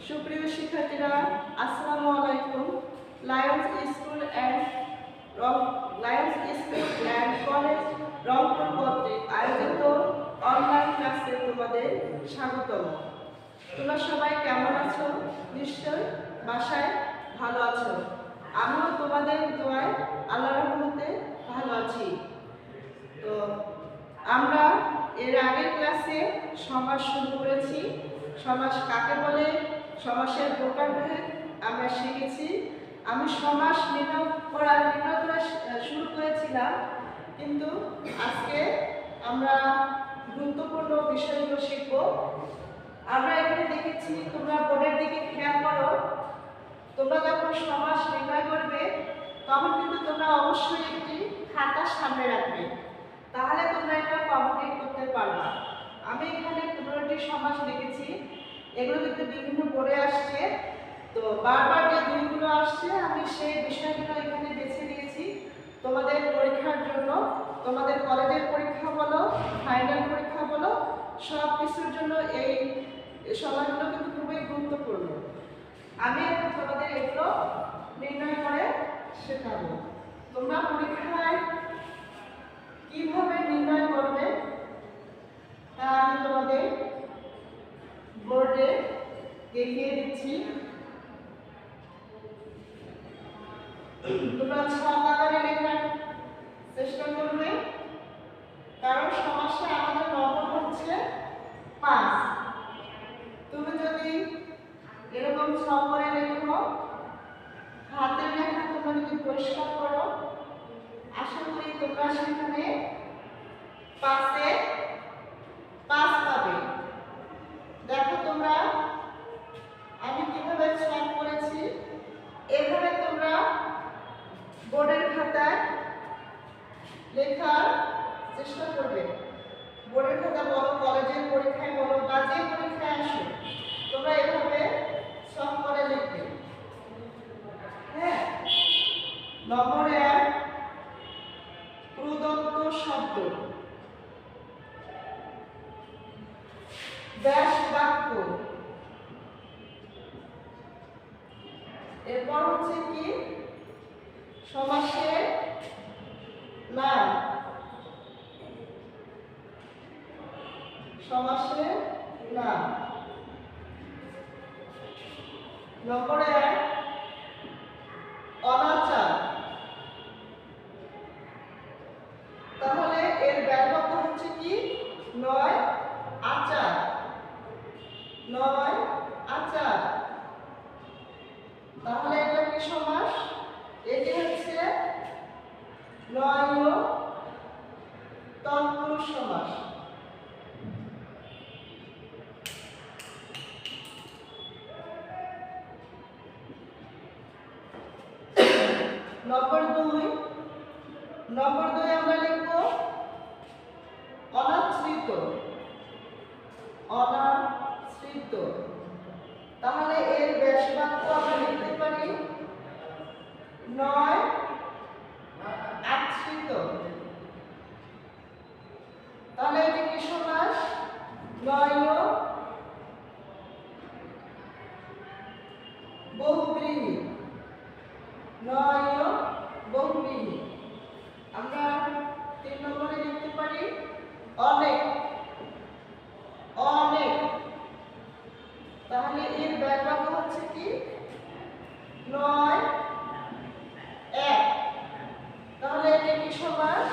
সুপ্রিয় শিক্ষার্থীরা, আসসালামু আলাইকুম। Lions school and college Rangpur কর্তৃক আয়োজিত অনলাইন ক্লাসে তোমাদের স্বাগতম। তোমরা সবাই কেমন আছো? নিশ্চয় বাসায় ভালো আছো। আমিও তোমাদের দোয়ায় আল্লাহর রহমতে ভালো আছি। তো আমরা এর আগের ক্লাসে সমাস শুরু করেছি। সমাস কাকে বলে, সমাসের প্রকারভেদ আমরা শিখেছি। আমি সমাস নির্ণয় করা শুরু করেছিলাম, কিন্তু আজকে আমরা গুরুত্বপূর্ণ বিষয়গুলো শিখব। আমরা এখানে দেখেছি, তোমরা বোর্ডের দিকে খেয়াল করো। তোমরা যখন সমাস নির্ণয় করবে তখন কিন্তু তোমরা অবশ্যই একটি খাতা সামনে রাখবে, তাহলে তোমরা এটা কমপ্লিট করতে পারবা। আমি এখানে 15টি সমাস লিখেছি, এগুলো কিন্তু বিভিন্ন বোর্ডে আসছে। তো বারবার যে দিনগুলো আসছে আমি সেই বিষয়গুলো এখানে বেছে নিয়েছি তোমাদের পরীক্ষার জন্য। তোমাদের কলেজের পরীক্ষা বলো, ফাইনাল পরীক্ষা বলো, সব কিছুর জন্য এই সমাসগুলো কিন্তু খুবই গুরুত্বপূর্ণ। আমি এখন তোমাদের এগুলো নির্ণয় করে শেখাবো। তোমরা পরীক্ষায় কিভাবে নির্ণয় করবে তা আমি তোমাদের বোর্ডে দেখিয়ে দিচ্ছি। তোমরা ছক আকারে লেখার চেষ্টা করবে, কারণ সমাসে আমাদের নম্বর হচ্ছে 5। তুমি যদি এরকম ছক করে লেখো, হাতের লেখা তোমরা যদি পরিষ্কার করো, আশা করি তোমরা সেখানে 5-এ 5 পাবে। দেখো তোমরা আমি কিভাবে ছক করেছি, এভাবে তোমরা বোর্ডের খাতায় লেখার চেষ্টা করবে। বোর্ডের খাতা বলো, কলেজের পরীক্ষায় বলো, বা যে পরীক্ষায় আসো, তোমরা এভাবে ছক করে লিখবে। হ্যাঁ, নম্বর 1, প্রদত্ত শব্দ, ব্যাস বাক্য। এরপর হচ্ছে কি, সমাসের নাম, সমাসের নাম। নম্বর 1, অনাচার। তাহলে এর ব্যাপক হচ্ছে কি, 9 আচার, 9 আচার। তাহলে এটা কি সমাস? এটি হচ্ছে 9 তৎপুরুষ সমাস। নম্বর 2 আমরা লিখব অনাশ্রিত, অনাশ্রিত। তাহলে এর ব্যাস বাক্য আমরা লিখতে পারি 9 আশ্রিত। তাহলে এটি কি সমাস? 9 বহুব্রীহি, 9 বহুব্রীহি। আমরা 3 নম্বরে লিখতে পারি অনেক, অনেক। তাহলে এর ব্যাস বাক্য হচ্ছে কি 9 1। তাহলে এটি কি সমাস?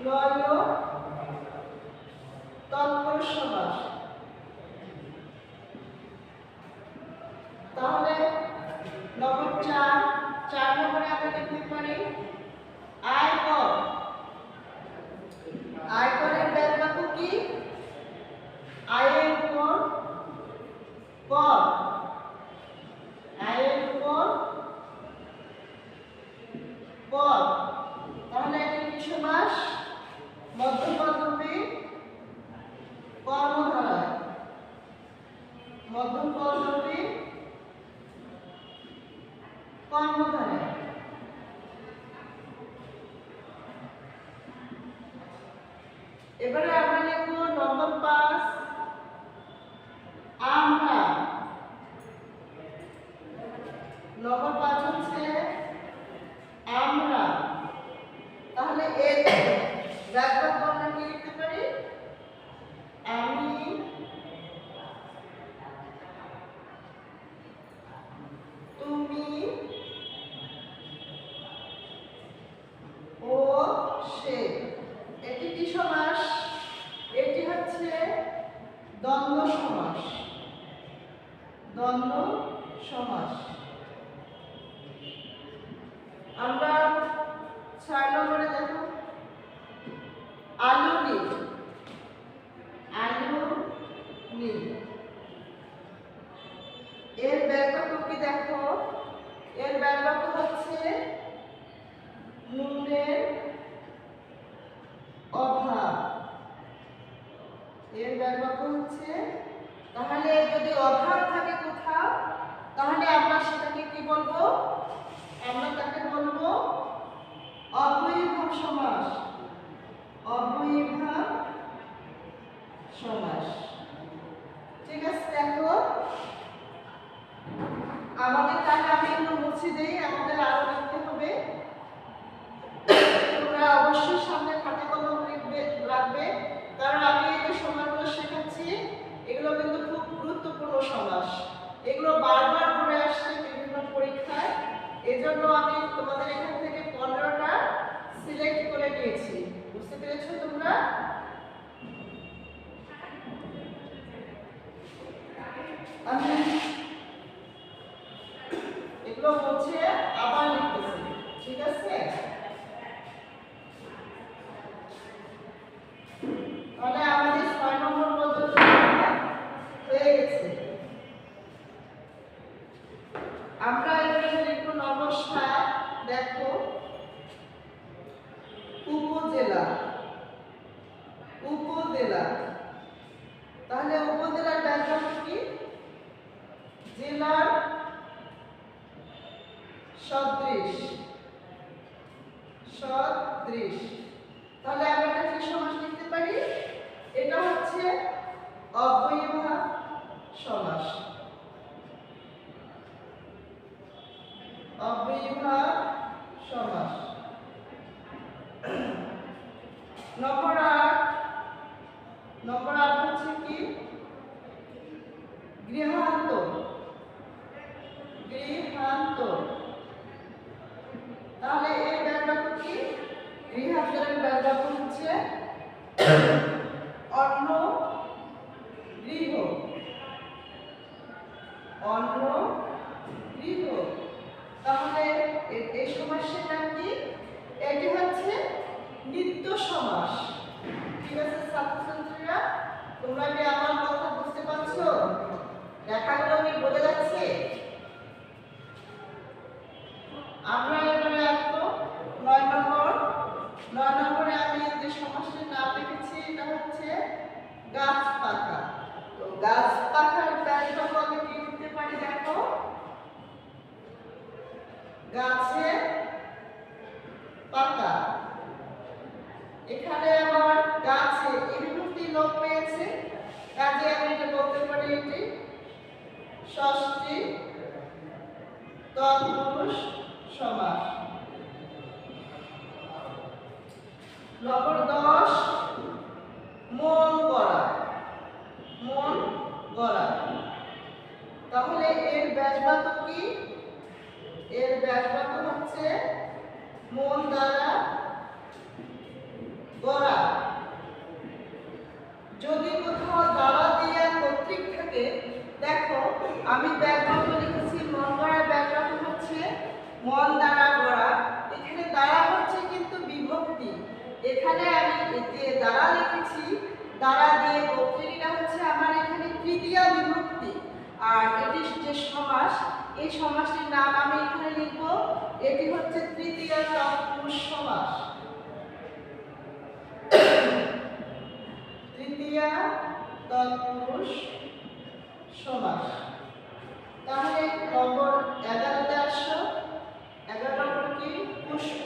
9 তৎপুরুষ সমাস। তাহলে নম্বর 4 নম্বরে আমরা লিখতে পারি আয়কর। আয়করের ব্যাস বাক্য কি? আয়ের উপর কর, আয়ের উপর কর। তাহলে এটি কি সমাস? মধ্যপদরূপী কর্মধারায়, মধ্যপদরূপী কর্মধারায়। এবারে আমরা লিখব নম্বর 5, আমরা। সমাস। দ্বন্দ্ব সমাস। আমরা 6 নম্বরে দেখো আলুনি। আলুনি এর ব্যাপক কি দেখো, এর ব্যাপক হচ্ছে নুনের অভাব। এর ব্যাপক হচ্ছে, তাহলে যদি অভাব থাকে কোথাও তাহলে আমরা সেটাকে কি বলবো, আমরা তাকে বলবো অবয়ভাব সমাস। অবয়ভাব সমাস। ঠিক আছে, দেখো আমাদের তাহলে আমি একটু মুছে দেই, আমাদের আরো লিখতে হবে। তোমরা অবশ্যই সামনে খাতা কলম রাখবে, কারণ আমি এই যে সমাসগুলো শেখাচ্ছি এগুলো কিন্তু খুব গুরুত্বপূর্ণ সমাস। এগুলো বারবার করে আসছে বিভিন্ন পরীক্ষায়, এজন্য আমি তোমাদের এখান থেকে 15টা সিলেক্ট করে নিয়েছি। বুঝতে পেরেছো তোমরা? আমি এগুলো মুছে আবার লিখতেছি, ঠিক আছে? তাহলে আমাদের 6 নম্বর পর্যন্ত হয়ে গেছে। আমরা এখানে লিখব নমস্কার। দেখো উপজেলা। উপজেলা, তাহলে উপজেলার ব্যাকরণ কি? জেলার সদৃশ। সদৃশ, তাহলে আমরা এটা কি সমাস লিখতে পারি? এটা হচ্ছে অবয়ভাব সমাস। অবয়ভাব সমাস। নম্বর 8। নম্বর 8 হচ্ছে কি? গৃহান্তর। গৃহান্তর, তাহলে এর ব্যাকরণ কি? গৃহান্তরের ব্যাকরণ হচ্ছে অন্য গৃহ। অন্য গৃহ, তাহলে এই সমাসের নাম কি? এটি হচ্ছে নিত্য সমাস। ঠিক আছে ছাত্রছাত্রীরা, তোমরা কি আমার কথা বুঝতে পারছো? লেখাগুলো কি বোঝা যাচ্ছে? আমরা এবারে আসবো 9 নম্বর। 9 নম্বরে আমি যে সমাসের নাম লিখেছি এটা হচ্ছে গাছ পাকা। তো গাছ পাকার ব্যাকরণ আমি কি লিখতে পারি? দেখো গাছে পাকা। এখানে আমার গাছে এই বিভক্তি লোপ পেয়েছে, কাজে আমি এটা বলতে পারি এটি ষষ্ঠী তৎপুরুষ সমাস। নম্বর 10 মন গড়া। মন গড়া, তাহলে এর ব্যাসবাক্য কি? এর ব্যাসবাক্য হচ্ছে মন দ্বারা গড়া। যদি কোথাও দ্বারা দিয়ে কর্তৃক থাকে, দেখো আমি ব্যাসবাক্য লিখেছি মন গড়ার ব্যাসবাক্য হচ্ছে মন দ্বারা গড়া। এখানে দ্বারা হচ্ছে কিন্তু বিভক্তি, এখানে আমি যে দ্বারা লিখেছি দ্বারা দিয়ে কর্তৃকটা হচ্ছে আমার এখানে তৃতীয়া বিভক্তি। আর এটি যে সমাস, এই সমাসটির নাম আমি এখানে লিখব, এটি হচ্ছে তৃতীয়া তৎপুরুষ সমাস। তৃতীয়া তৎপুরুষ সমাস। তাহলে নম্বর 11তে আসো। 11 নম্বর কি? পুষ্প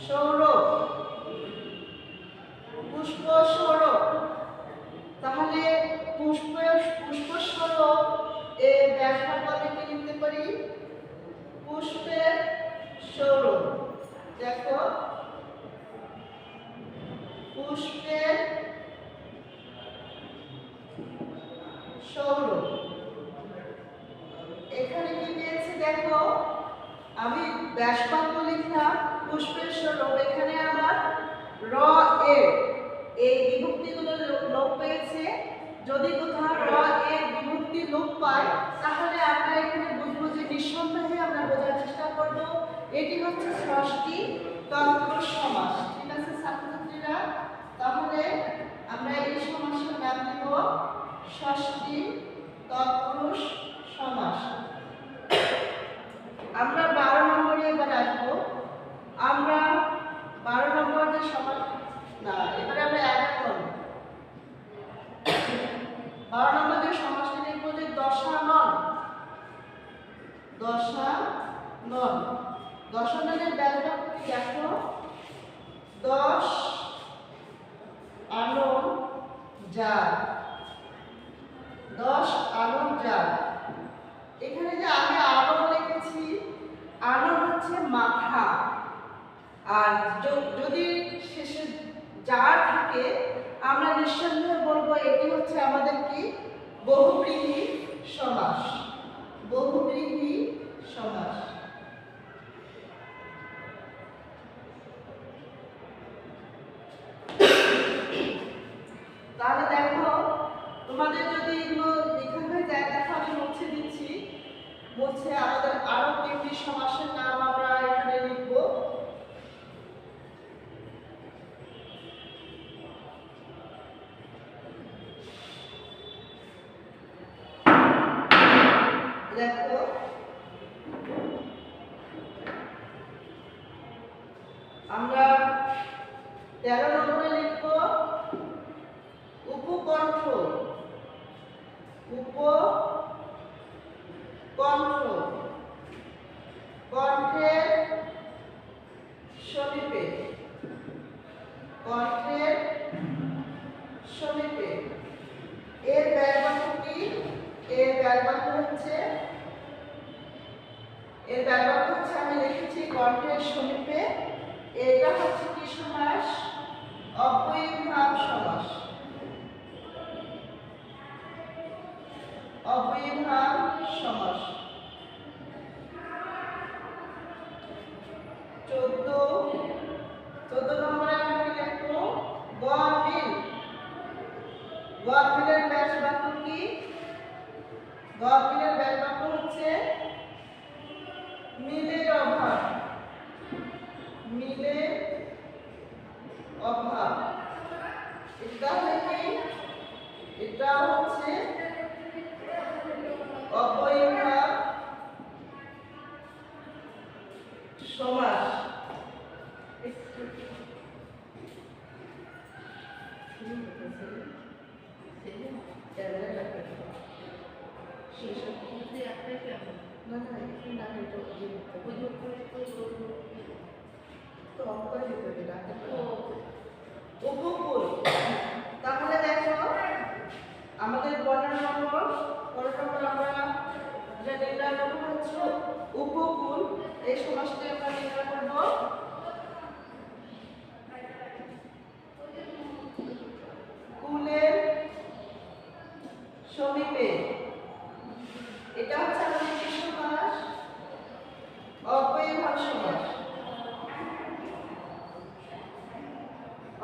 সৌরভ। পুষ্প সৌরভ, তাহলে পুষ্প সৌরভ এর ব্যাসবাক্য আমি কি লিখতে পারি? পুষ্পের সৌরভ। দেখো পুষ্পের সৌরভ, এখানে কি পেয়েছি? দেখো আমি ব্যাসবাক্য লিখলাম পুষ্পের সৌরভ, এখানে আমার র এ এটি হচ্ছে ষষ্ঠী তৎপুরুষ সমাস। ঠিক আছে ছাত্রছাত্রীরা, তাহলে আমরা এই সমাসের নাম দিব ষষ্ঠী তৎপুরুষ সমাস। আমরা 12 নম্বরে এবার আসবো। আমরা 12 নম্বর যে সমাস না, এবারে আমরা 11 নম্বর 12 নম্বর যে সমাসটি লিখব যে দশানন। দশানন, দশাননের ব্যাখ্যা কি দেখো, 10 আনন যার, 10 আনন যার। এখানে যে আমি আনন লিখেছি, আনন হচ্ছে মাথা, আর যদি শেষে যার থাকে আমরা নিঃসন্দেহে বলবো এটি হচ্ছে আমাদের কি বহুব্রীহি সমাস। বহুব্রীহি সমাস। তাহলে দেখো তোমাদের যদি এগুলো লেখা হয়ে যায়, দেখো আমি মুছে দিচ্ছি। মুছে আমাদের আরো 3টি সমাসের নাম আমরা এখানে লিখব। দেখো আমরা 13 নম্বরে লিখব উপকণ্ঠ। উপকণ্ঠ, কণ্ঠের সমীপে, কণ্ঠের সমীপে। এর ব্যয়বাক্য কি? এর ব্যয়বাক্য হচ্ছে আমি লিখেছি কণ্ঠের সমীপে। এটা হচ্ছে কি সমাস? অব্যয়ীভাব সমাস। অব্যয়ীভাব সমাস। 14 নম্বরে আমরা কি লিখব? গড়মিল। গড়মিলের ব্যাসবাক্য কি? গড়মিলের ব্যাসবাক্য হচ্ছে মিলের অভাব। মিলের অভাব। এটা কি? এটা হচ্ছে অব্যয়ীভাব সমাস। উপকূল। তাহলে দেখো আমাদের 15 নম্বর আমরা যে নির্ণয় করব হচ্ছে উপকূল। এই সমাসটি আমরা নির্ণয় করব কুলের সমীপে। এটা হচ্ছে আমাদের কি সমাস? অব্যয়ীভাব সমাস।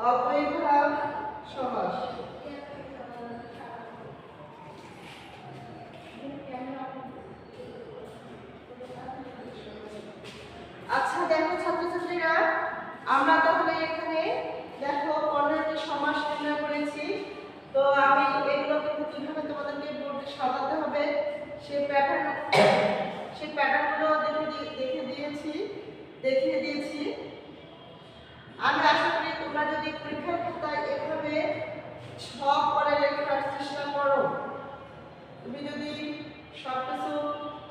অব্যয়ীভাব সমাস। আচ্ছা দেখো ছাত্রছাত্রীরা, আমরা তাহলে এখানে দেখো 15টি সমাস নির্ণয় করেছি। তো আমি এগুলো কিন্তু কিভাবে তোমাদেরকে বোর্ডে সাজাতে হবে সেই প্যাটার্নগুলো দেখিয়ে দিয়েছি। আমি আশা করি তোমরা যদি পরীক্ষার খাতায় এভাবে ছক করে লেখার চেষ্টা করো, তুমি যদি সবকিছু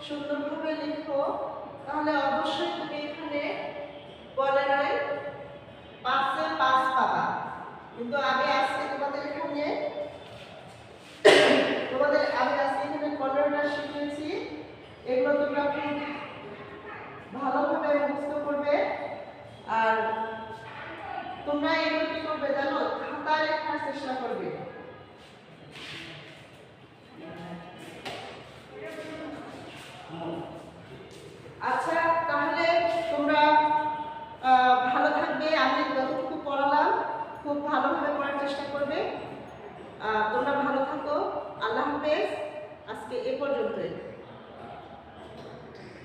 সুন্দরভাবে লিখো, তাহলে অবশ্যই তুমি এখানে 5 পাবা। কিন্তু আমি আজকে এখানে 15টা শিখিয়েছি। এগুলো তোমরা খুব ভালোভাবে মুখস্থ করবে। আর তোমরা এগুলো কি করবে জানো? খাতায় লেখার চেষ্টা করবে।